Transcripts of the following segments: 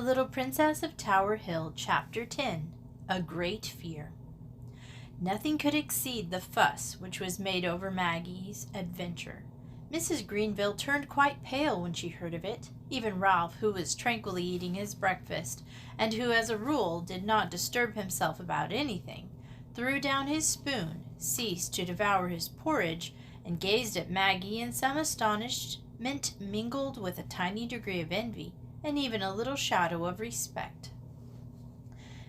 Little Princess of Tower Hill, Chapter 10, A Great Fear. Nothing could exceed the fuss which was made over Maggie's adventure. Mrs. Greenville turned quite pale when she heard of it. Even Ralph, who was tranquilly eating his breakfast, and who as a rule did not disturb himself about anything, threw down his spoon, ceased to devour his porridge, and gazed at Maggie in some astonishment mingled with a tiny degree of envy, and even a little shadow of respect.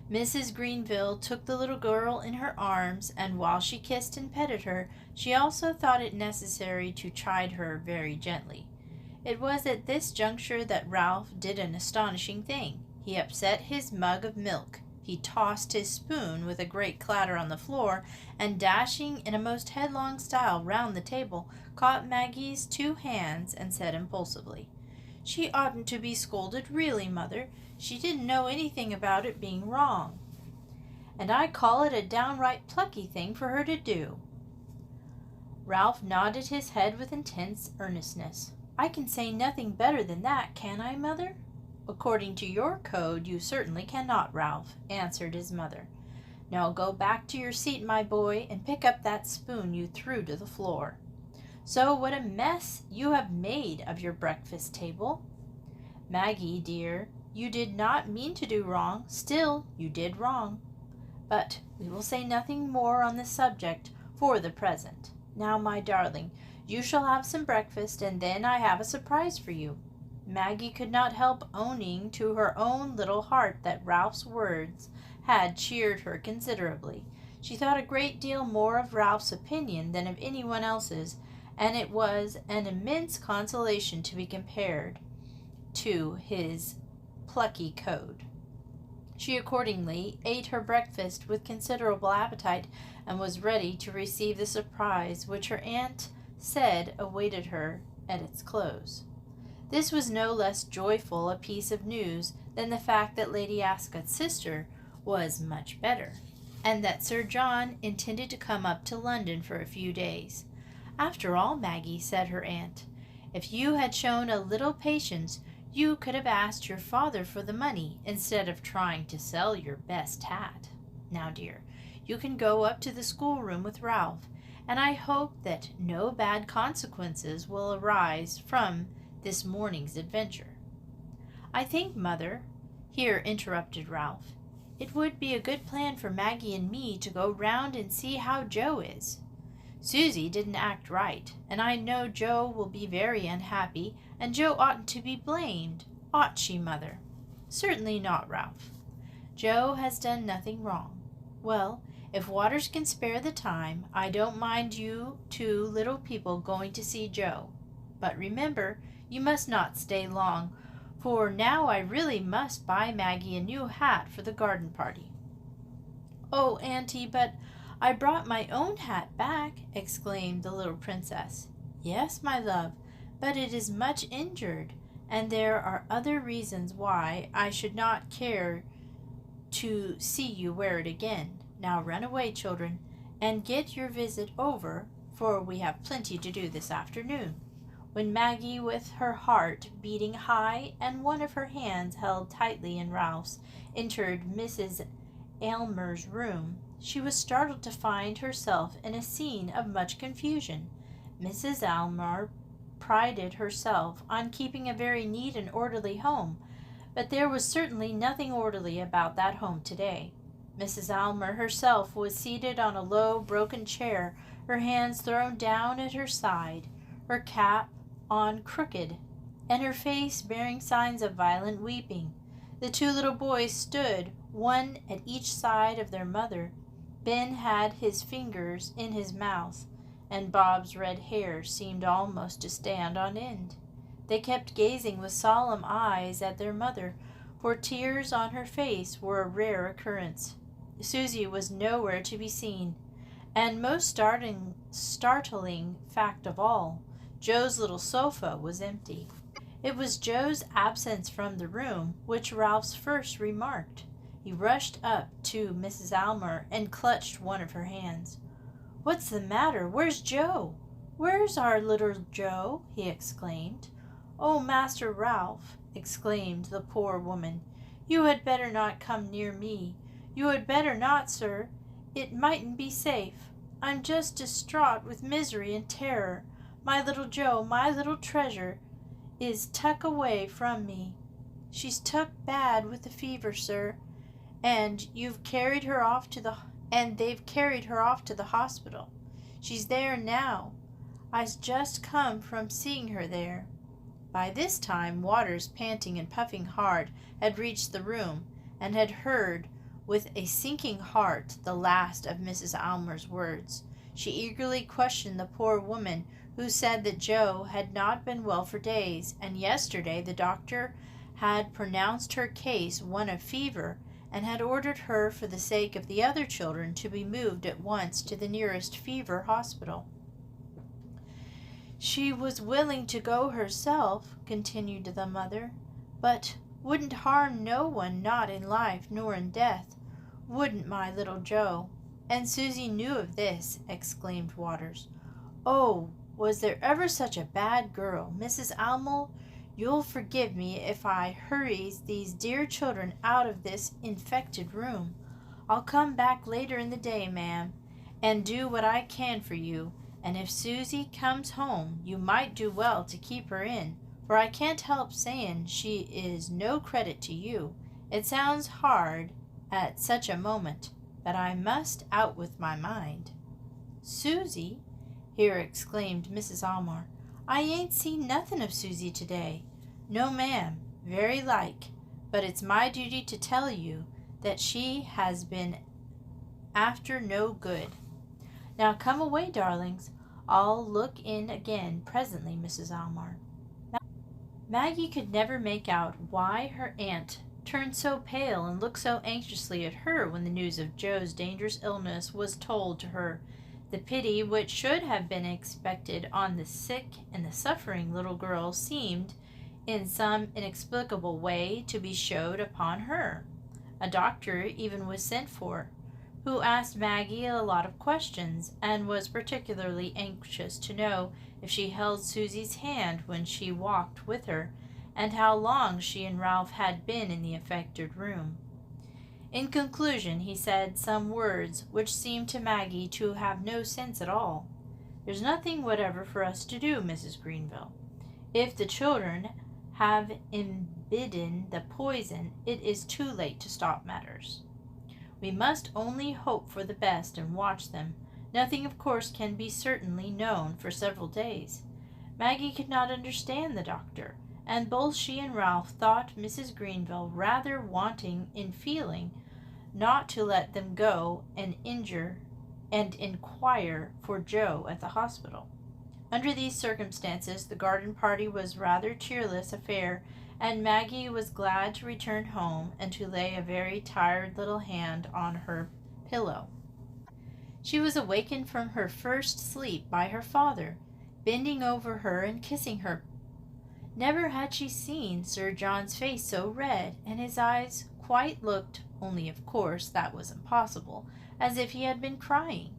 Mrs. Greenville took the little girl in her arms, and while she kissed and petted her, she also thought it necessary to chide her very gently. It was at this juncture that Ralph did an astonishing thing. He upset his mug of milk. He tossed his spoon with a great clatter on the floor, and dashing in a most headlong style round the table, caught Maggie's 2 hands and said impulsively, "She oughtn't to be scolded, really, Mother. She didn't know anything about it being wrong. And I call it a downright plucky thing for her to do." Ralph nodded his head with intense earnestness. "I can say nothing better than that, can I, Mother?" "According to your code, you certainly cannot, Ralph," answered his mother. "Now go back to your seat, my boy, and pick up that spoon you threw to the floor. So what a mess you have made of your breakfast table. Maggie, dear, you did not mean to do wrong, still you did wrong. But we will say nothing more on the subject for the present. Now, my darling, you shall have some breakfast, and then I have a surprise for you." Maggie could not help owning to her own little heart that Ralph's words had cheered her considerably. She thought a great deal more of Ralph's opinion than of anyone else's, and it was an immense consolation to be compared to his plucky code. She accordingly ate her breakfast with considerable appetite, and was ready to receive the surprise which her aunt said awaited her at its close. This was no less joyful a piece of news than the fact that Lady Ascot's sister was much better, and that Sir John intended to come up to London for a few days. "After all, Maggie," said her aunt, "if you had shown a little patience, you could have asked your father for the money instead of trying to sell your best hat. Now, dear, you can go up to the schoolroom with Ralph, and I hope that no bad consequences will arise from this morning's adventure." "I think, Mother," here interrupted Ralph, "it would be a good plan for Maggie and me to go round and see how Joe is. Susie didn't act right, and I know Joe will be very unhappy, and Joe oughtn't to be blamed, ought she, Mother?" "Certainly not, Ralph. Joe has done nothing wrong. Well, if Waters can spare the time, I don't mind you 2 little people going to see Joe. But remember, you must not stay long, for now I really must buy Maggie a new hat for the garden party." "Oh, Auntie, but I brought my own hat back," exclaimed the little princess. "Yes, my love, but it is much injured, and there are other reasons why I should not care to see you wear it again. Now run away, children, and get your visit over, for we have plenty to do this afternoon." When Maggie, with her heart beating high and one of her hands held tightly in Ralph's, entered Mrs. Aylmer's room, she was startled to find herself in a scene of much confusion. Mrs. Aylmer prided herself on keeping a very neat and orderly home, but there was certainly nothing orderly about that home today. Mrs. Aylmer herself was seated on a low, broken chair, her hands thrown down at her side, her cap on crooked, and her face bearing signs of violent weeping. The 2 little boys stood, one at each side of their mother. Ben had his fingers in his mouth, and Bob's red hair seemed almost to stand on end. They kept gazing with solemn eyes at their mother, for tears on her face were a rare occurrence. Susie was nowhere to be seen, and most startling fact of all, Joe's little sofa was empty. It was Joe's absence from the room which Ralph first remarked. He rushed up to Mrs. Aylmer and clutched one of her hands. "What's the matter? Where's Joe? Where's our little Joe?" he exclaimed. "Oh, Master Ralph," exclaimed the poor woman, You had better not come near me. You had better not, sir. It mightn't be safe. I'm just distraught with misery and terror. My little Jo, my little treasure, is tuck away from me. She's took bad with the fever, sir, and they've carried her off to the hospital. She's there now. I's just come from seeing her there." By this time Waters, panting and puffing hard, had reached the room, and had heard with a sinking heart the last of Mrs. Almer's words. She eagerly questioned the poor woman, who said that Jo had not been well for days, and yesterday the doctor had pronounced her case one of fever, and had ordered her, for the sake of the other children, to be moved at once to the nearest fever hospital. "She was willing to go herself," continued the mother, "but wouldn't harm no one, not in life nor in death, wouldn't my little Jo." "And Susie knew of this," exclaimed Waters. "Oh, was there ever such a bad girl? Mrs. Almond, you'll forgive me if I hurries these dear children out of this infected room. I'll come back later in the day, ma'am, and do what I can for you, and if Susie comes home, you might do well to keep her in, for I can't help saying she is no credit to you. It sounds hard at such a moment, but I must out with my mind." "Susie?" here exclaimed Mrs. Almar. "I ain't seen nothing of Susie today." "No, ma'am, very like, but it's my duty to tell you that she has been after no good. Now come away, darlings. I'll look in again presently, Mrs. Almar." Maggie could never make out why her aunt turned so pale and looked so anxiously at her when the news of Jo's dangerous illness was told to her. The pity which should have been expected on the sick and the suffering little girl seemed, in some inexplicable way, to be showed upon her. A doctor even was sent for, who asked Maggie a lot of questions, and was particularly anxious to know if she held Susie's hand when she walked with her, and how long she and Ralph had been in the affected room. In conclusion, he said some words which seemed to Maggie to have no sense at all. "There's nothing whatever for us to do, Mrs. Greenville. If the children have imbibed the poison, it is too late to stop matters. We must only hope for the best and watch them. Nothing, of course, can be certainly known for several days." Maggie could not understand the doctor, and both she and Ralph thought Mrs. Greenville rather wanting in feeling not to let them go and inquire for Jo at the hospital. Under these circumstances, the garden party was rather a cheerless affair, and Maggie was glad to return home and to lay a very tired little hand on her pillow. She was awakened from her first sleep by her father, bending over her and kissing her. Never had she seen Sir John's face so red, and his eyes quite looked, only of course that was impossible, as if he had been crying.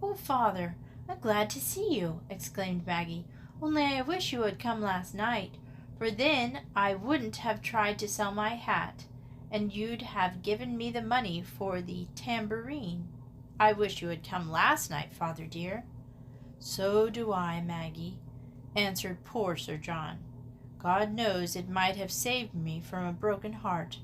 "Oh, father, I'm glad to see you," exclaimed Maggie, "only I wish you had come last night, for then I wouldn't have tried to sell my hat, and you'd have given me the money for the tambourine." "I wish you had come last night, father dear." "So do I, Maggie," answered poor Sir John. "God knows it might have saved me from a broken heart."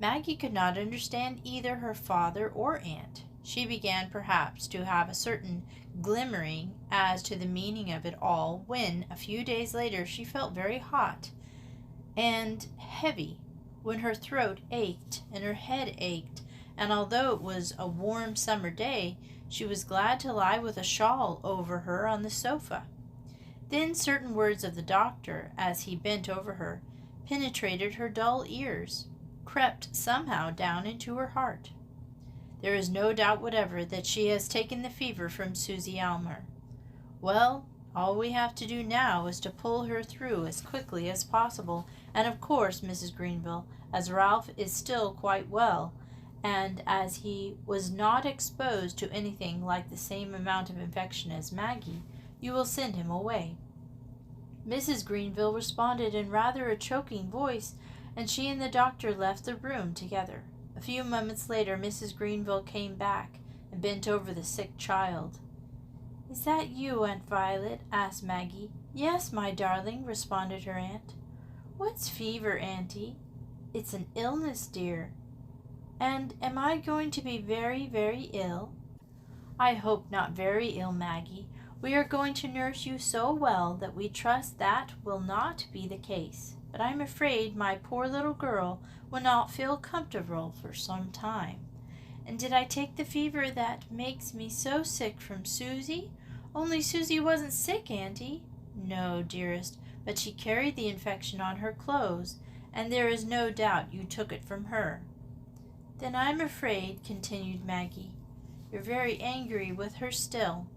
Maggie could not understand either her father or aunt. She began perhaps to have a certain glimmering as to the meaning of it all when, a few days later, she felt very hot and heavy, when her throat ached and her head ached, and although it was a warm summer day, she was glad to lie with a shawl over her on the sofa. Then certain words of the doctor, as he bent over her, penetrated her dull ears, crept somehow down into her heart. "There is no doubt whatever that she has taken the fever from Susie Almer. Well, all we have to do now is to pull her through as quickly as possible, and of course, Mrs. Greenville, as Ralph is still quite well, and as he was not exposed to anything like the same amount of infection as Maggie, you will send him away." Mrs. Greenville responded in rather a choking voice, and she and the doctor left the room together. A few moments later, Mrs. Greenville came back and bent over the sick child. "Is that you, Aunt Violet?" asked Maggie. "Yes, my darling," responded her aunt. "What's fever, Auntie?" "It's an illness, dear." "And am I going to be very, very ill?" "I hope not very ill, Maggie. We are going to nurse you so well that we trust that will not be the case. But I'm afraid my poor little girl will not feel comfortable for some time. And did I take the fever that makes me so sick from Susie? Only Susie wasn't sick, Auntie." "No, dearest, but she carried the infection on her clothes, and there is no doubt you took it from her." "Then I'm afraid," continued Maggie, "you're very angry with her still."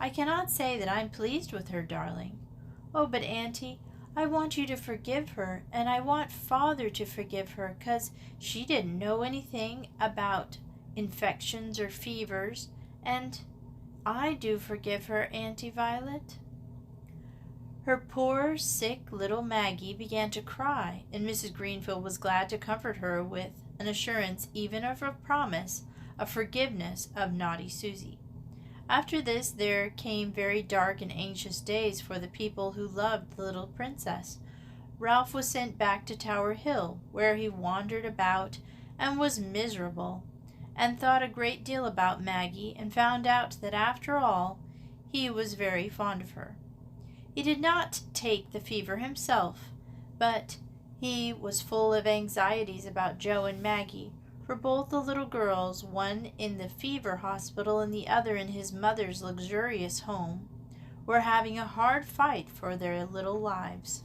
"I cannot say that I'm pleased with her, darling." "Oh, but Auntie, I want you to forgive her, and I want Father to forgive her, 'cause she didn't know anything about infections or fevers, and I do forgive her, Auntie Violet." Her poor, sick little Maggie began to cry, and Mrs. Greenville was glad to comfort her with an assurance, even of a promise, of forgiveness of naughty Susie. After this there came very dark and anxious days for the people who loved the little princess. Ralph was sent back to Tower Hill, where he wandered about and was miserable, and thought a great deal about Maggie, and found out that after all he was very fond of her. He did not take the fever himself, but he was full of anxieties about Joe and Maggie, for both the little girls, one in the fever hospital and the other in his mother's luxurious home, were having a hard fight for their little lives.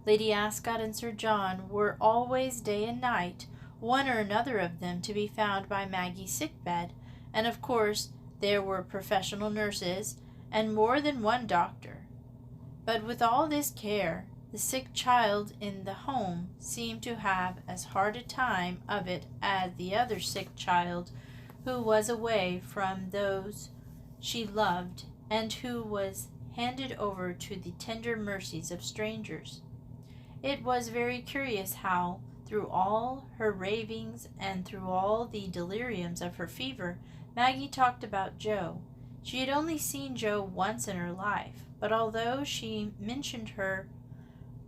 Lady Ascot and Sir John were always day and night, one or another of them to be found by Maggie's sick bed, and of course there were professional nurses and more than one doctor. But with all this care, the sick child in the home seemed to have as hard a time of it as the other sick child who was away from those she loved and who was handed over to the tender mercies of strangers. It was very curious how, through all her ravings and through all the deliriums of her fever, Maggie talked about Joe. She had only seen Joe once in her life, but although she mentioned her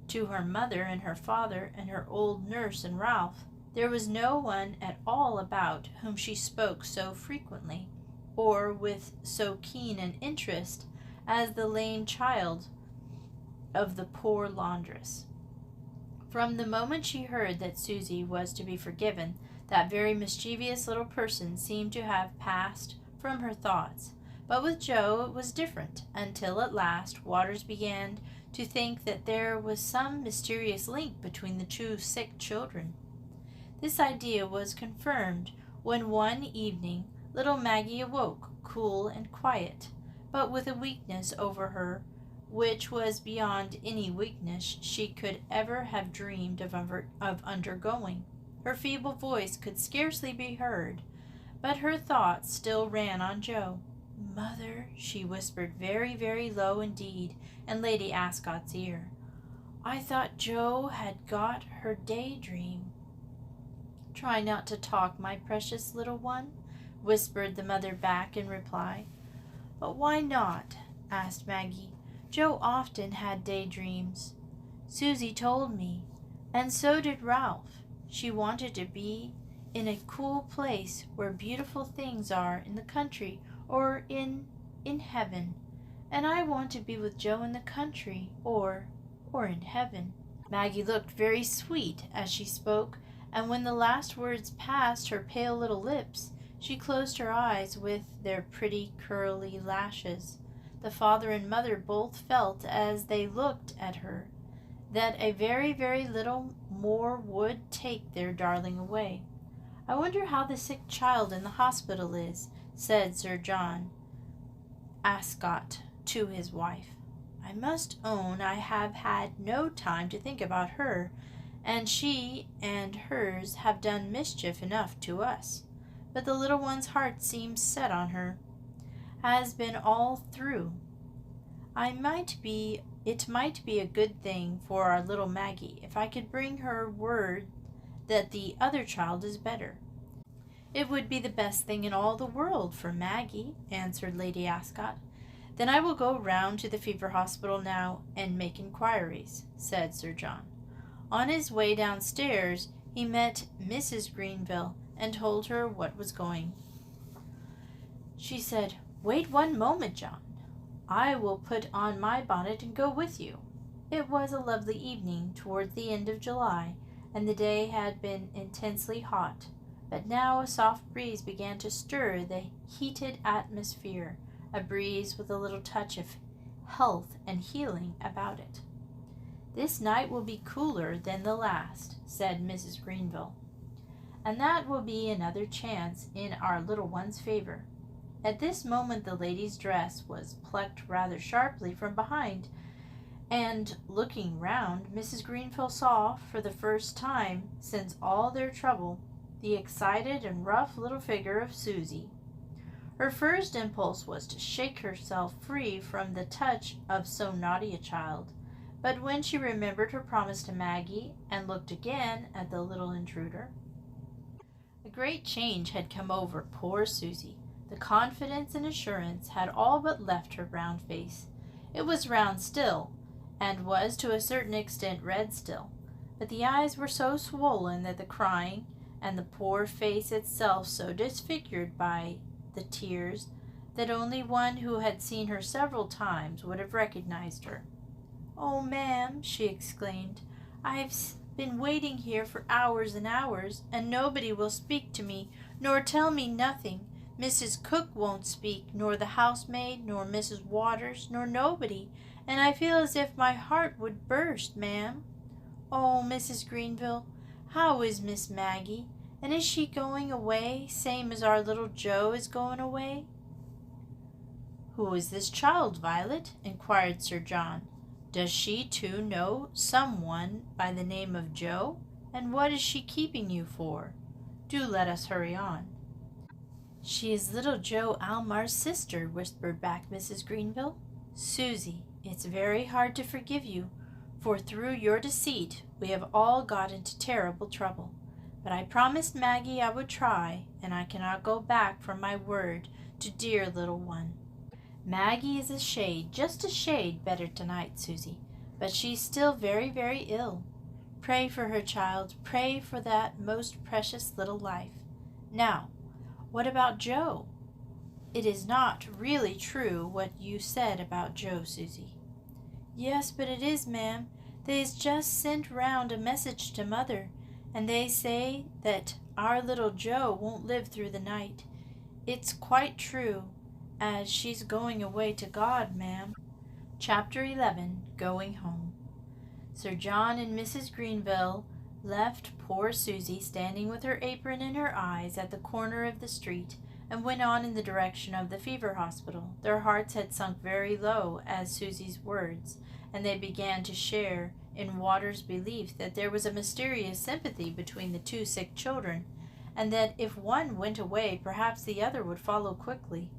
to her mother and her father and her old nurse and Ralph, there was no one at all about whom she spoke so frequently, or with so keen an interest, as the lame child of the poor laundress. From the moment she heard that Susie was to be forgiven, that very mischievous little person seemed to have passed from her thoughts. But with Joe it was different, until at last Waters began to think that there was some mysterious link between the two sick children. This idea was confirmed when one evening little Maggie awoke, cool and quiet, but with a weakness over her which was beyond any weakness she could ever have dreamed of undergoing. Her feeble voice could scarcely be heard, but her thoughts still ran on Joe. "Mother," she whispered very, very low indeed in Lady Ascot's ear, "I thought Joe had got her daydream." "Try not to talk, my precious little one," whispered the mother back in reply. "But why not?" asked Maggie. "Joe often had daydreams. Susie told me, and so did Ralph. She wanted to be in a cool place where beautiful things are in the country or in heaven, and I want to be with Joe in the country or in heaven." Maggie looked very sweet as she spoke, and when the last words passed her pale little lips, she closed her eyes with their pretty curly lashes. The father and mother both felt as they looked at her that a very, very little more would take their darling away. "I wonder how the sick child in the hospital is," said Sir John Ascot to his wife. "I must own I have had no time to think about her, and she and hers have done mischief enough to us. But the little one's heart seems set on her, has been all through. I might be It might be a good thing for our little Maggie if I could bring her word that the other child is better." "It would be the best thing in all the world for Maggie," answered Lady Ascot. "Then I will go round to the fever hospital now and make inquiries," said Sir John. On his way downstairs he met Mrs. Greenville and told her what was going. She said, "Wait one moment, John. I will put on my bonnet and go with you." It was a lovely evening towards the end of July, and the day had been intensely hot, but now a soft breeze began to stir the heated atmosphere, a breeze with a little touch of health and healing about it. "This night will be cooler than the last," said Mrs. Greenville, "and that will be another chance in our little one's favor." At this moment the lady's dress was plucked rather sharply from behind, and, looking round, Mrs. Greenville saw, for the first time since all their trouble, the excited and rough little figure of Susie. Her first impulse was to shake herself free from the touch of so naughty a child, but when she remembered her promise to Maggie and looked again at the little intruder, a great change had come over poor Susie. The confidence and assurance had all but left her round face. It was round still, and was to a certain extent red still, but the eyes were so swollen that the crying, and the poor face itself so disfigured by the tears, that only one who had seen her several times would have recognized her. "Oh, ma'am," she exclaimed, "I've been waiting here for hours and hours, and nobody will speak to me, nor tell me nothing. Mrs. Cook won't speak, nor the housemaid, nor Mrs. Waters, nor nobody, and I feel as if my heart would burst, ma'am. Oh, Mrs. Greenville, how is Miss Maggie, and is she going away, same as our little Joe is going away?" "Who is this child, Violet?" inquired Sir John. "Does she too know some one by the name of Joe? And what is she keeping you for? Do let us hurry on." "She is little Joe Almar's sister," whispered back Mrs. Greenville. "Susie, it's very hard to forgive you, for through your deceit we have all got into terrible trouble. But I promised Maggie I would try, and I cannot go back from my word to dear little one. Maggie is a shade, just a shade better tonight, Susie, but she's still very, very ill. Pray for her, child, pray for that most precious little life. Now, what about Joe? It is not really true what you said about Joe, Susie." "Yes, but it is, ma'am. They's just sent round a message to mother, and they say that our little Joe won't live through the night. It's quite true, as she's going away to God, ma'am." Chapter 11. Going Home. Sir John and Mrs. Greenville left poor Susie standing with her apron in her eyes at the corner of the street, and went on in the direction of the fever hospital. Their hearts had sunk very low at Susie's words, and they began to share in Waters' belief that there was a mysterious sympathy between the two sick children, and that if one went away perhaps the other would follow quickly.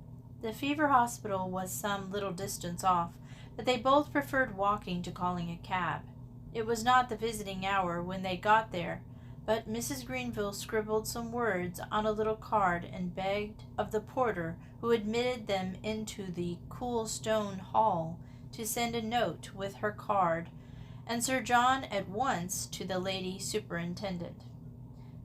The fever hospital was some little distance off, but they both preferred walking to calling a cab. It was not the visiting hour when they got there, but Mrs. Greenville scribbled some words on a little card and begged of the porter who admitted them into the cool stone hall to send a note with her card, and Sir John at once to the lady superintendent.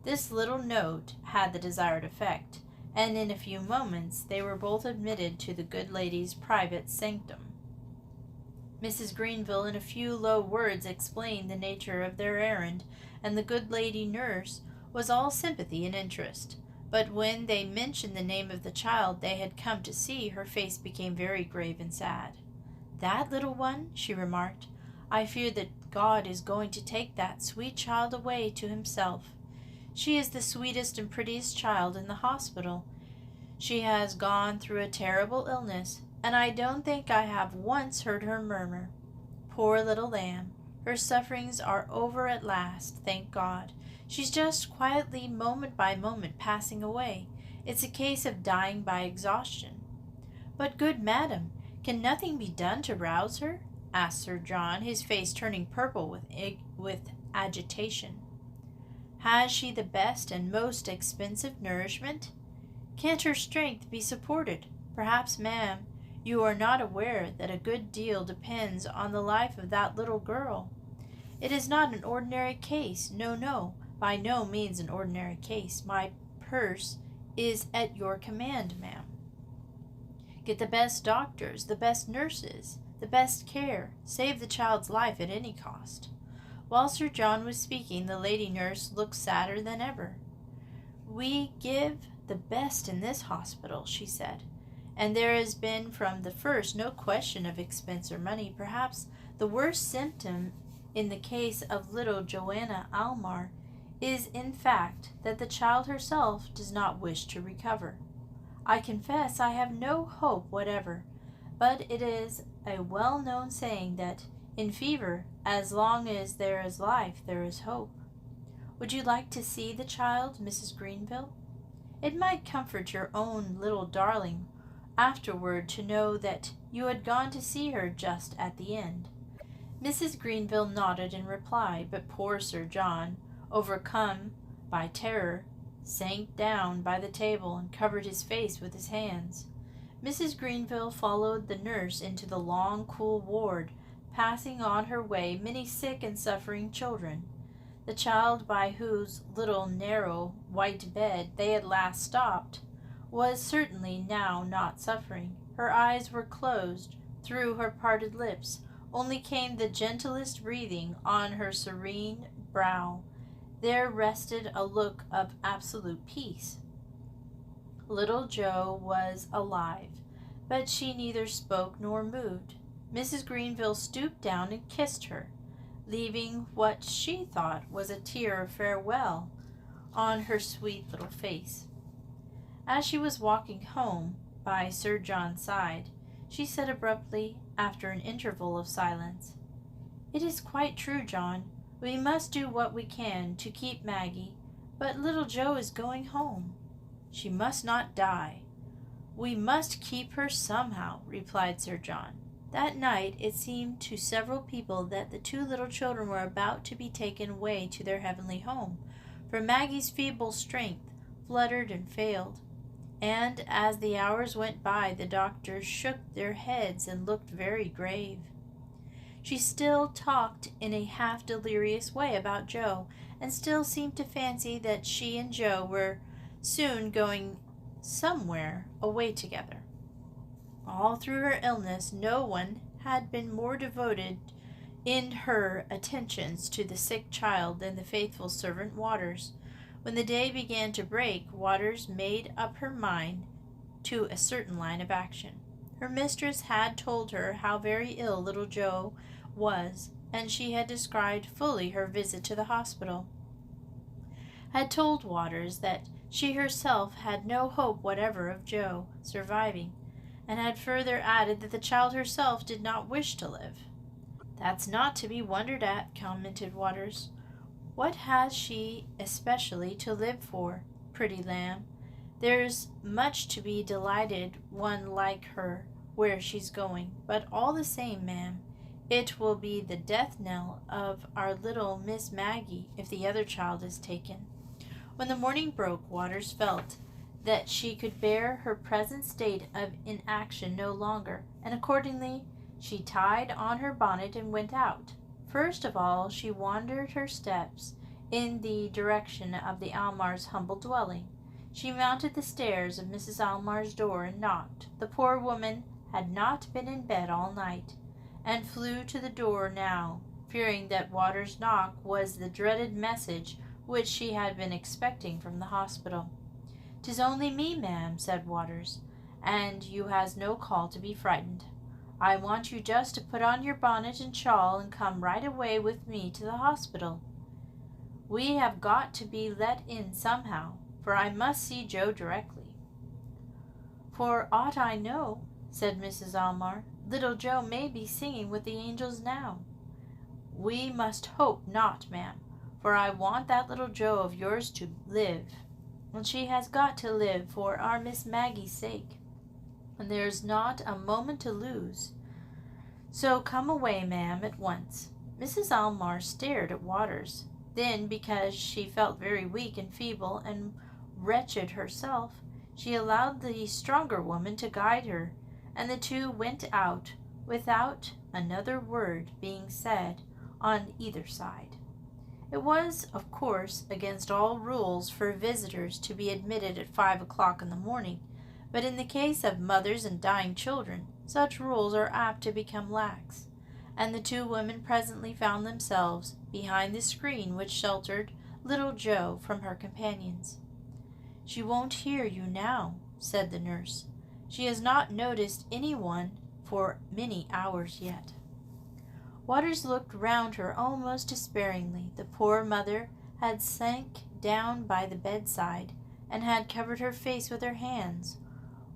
This little note had the desired effect, and in a few moments they were both admitted to the good lady's private sanctum. Mrs. Greenville in a few low words explained the nature of their errand, and the good lady nurse was all sympathy and interest. But when they mentioned the name of the child they had come to see, her face became very grave and sad. "That little one," she remarked, "I fear that God is going to take that sweet child away to himself. She is the sweetest and prettiest child in the hospital. She has gone through a terrible illness, and I don't think I have once heard her murmur. Poor little lamb, her sufferings are over at last, thank God. She's just quietly, moment by moment, passing away. It's a case of dying by exhaustion." "But, good madam, can nothing be done to rouse her?" asked Sir John, his face turning purple with agitation. "Has she the best and most expensive nourishment? Can't her strength be supported? Perhaps, ma'am, you are not aware that a good deal depends on the life of that little girl. It is not an ordinary case. No, no, by no means an ordinary case. My purse is at your command, ma'am. Get the best doctors, the best nurses, the best care. Save the child's life at any cost." While Sir John was speaking, the lady nurse looked sadder than ever. "We give the best in this hospital," she said, "and there has been from the first no question of expense or money. Perhaps the worst symptom in the case of little Joanna Almar is in fact that the child herself does not wish to recover. I confess I have no hope whatever, but it is a well-known saying that in fever, as long as there is life, there is hope. Would you like to see the child, Mrs. Greenville? It might comfort your own little darling afterward to know that you had gone to see her just at the end." Mrs. Greenville nodded in reply, but poor Sir John, overcome by terror, sank down by the table and covered his face with his hands. Mrs. Greenville followed the nurse into the long, cool ward, passing on her way many sick and suffering children. The child by whose little narrow white bed they had last stopped was certainly now not suffering. Her eyes were closed. Through her parted lips only came the gentlest breathing on her serene brow. There rested a look of absolute peace. Little Jo was alive, but she neither spoke nor moved. Mrs. Greenville stooped down and kissed her, leaving what she thought was a tear of farewell on her sweet little face. As she was walking home by Sir John's side, she said abruptly, after an interval of silence, "It is quite true, John. We must do what we can to keep Maggie, but little Jo is going home. She must not die." "We must keep her somehow," replied Sir John. That night it seemed to several people that the two little children were about to be taken away to their heavenly home, for Maggie's feeble strength fluttered and failed, and as the hours went by the doctors shook their heads and looked very grave. She still talked in a half-delirious way about Jo, and still seemed to fancy that she and Jo were soon going somewhere away together. All through her illness no one had been more devoted in her attentions to the sick child than the faithful servant Waters. When the day began to break, Waters made up her mind to a certain line of action. Her mistress had told her how very ill little Jo was, and she had described fully her visit to the hospital. Had told Waters that she herself had no hope whatever of Jo surviving, and had further added that the child herself did not wish to live. "That's not to be wondered at," commented Waters. "What has she especially to live for, pretty lamb? There's much to be delighted one like her where she's going, but all the same, ma'am, it will be the death knell of our little Miss Maggie if the other child is taken." When the morning broke, Waters felt that she could bear her present state of inaction no longer, and accordingly she tied on her bonnet and went out. First of all she wandered her steps in the direction of the Almars' humble dwelling. She mounted the stairs of Mrs. Almar's door and knocked. The poor woman had not been in bed all night, and flew to the door now, fearing that Waters' knock was the dreaded message which she had been expecting from the hospital. "'Tis only me, ma'am," said Waters, "and you has no call to be frightened. I want you just to put on your bonnet and shawl and come right away with me to the hospital. We have got to be let in somehow, for I must see Jo directly." "For aught I know," said Mrs. Almar, "little Jo may be singing with the angels now." "We must hope not, ma'am, for I want that little Jo of yours to live, and she has got to live for our Miss Maggie's sake, and there's not a moment to lose. So come away, ma'am, at once." Mrs. Almar stared at Waters. Then, because she felt very weak and feeble and wretched herself, she allowed the stronger woman to guide her, and the two went out without another word being said on either side. It was, of course, against all rules for visitors to be admitted at 5 o'clock in the morning, but in the case of mothers and dying children, such rules are apt to become lax, and the two women presently found themselves behind the screen which sheltered little Jo from her companions. "She won't hear you now," said the nurse. "She has not noticed anyone for many hours yet." Waters looked round her almost despairingly. The poor mother had sank down by the bedside and had covered her face with her hands.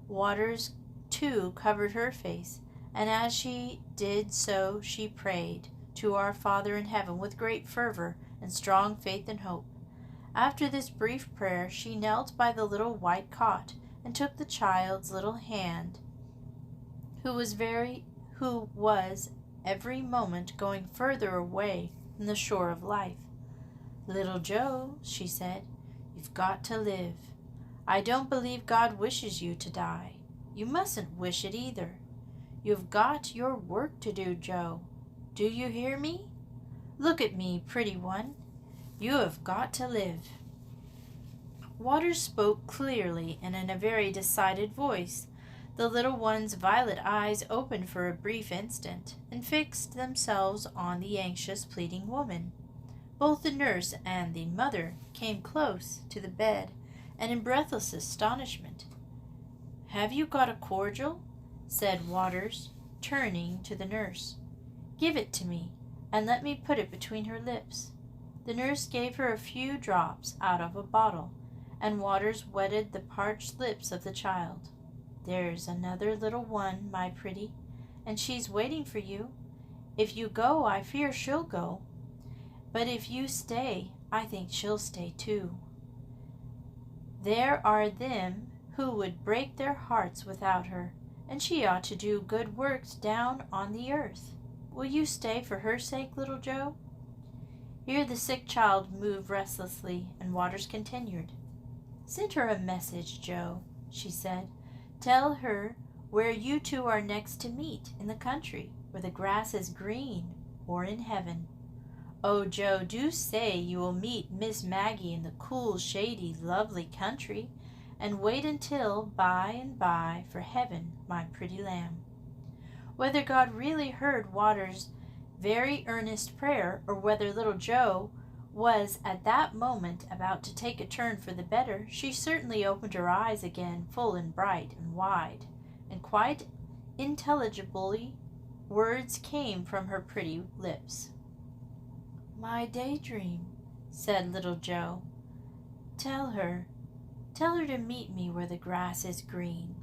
Waters, too, covered her face, and as she did so she prayed to our Father in heaven with great fervor and strong faith and hope. After this brief prayer she knelt by the little white cot and took the child's little hand, who was every moment going further away from the shore of life. "Little Jo," she said, "you've got to live. I don't believe God wishes you to die. You mustn't wish it either. You've got your work to do, Jo. Do you hear me? Look at me, pretty one. You have got to live." Waters spoke clearly and in a very decided voice. The little one's violet eyes opened for a brief instant and fixed themselves on the anxious, pleading woman. Both the nurse and the mother came close to the bed, and in breathless astonishment. "Have you got a cordial?" said Waters, turning to the nurse. "Give it to me, and let me put it between her lips." The nurse gave her a few drops out of a bottle, and Waters wetted the parched lips of the child. "There's another little one, my pretty, and she's waiting for you. If you go, I fear she'll go, but if you stay, I think she'll stay too. There are them who would break their hearts without her, and she ought to do good works down on the earth. Will you stay for her sake, little Jo?" Here the sick child moved restlessly, and Waters continued. "Send her a message, Jo," she said. "Tell her where you two are next to meet, in the country, where the grass is green, or in heaven. Oh, Jo, do say you will meet Miss Maggie in the cool, shady, lovely country, and wait until by and by for heaven, my pretty lamb." Whether God really heard Waters' very earnest prayer, or whether little Jo was at that moment about to take a turn for the better, she certainly opened her eyes again full and bright and wide, and quite intelligibly words came from her pretty lips. "My daydream," said little Jo. Tell her to meet me where the grass is green."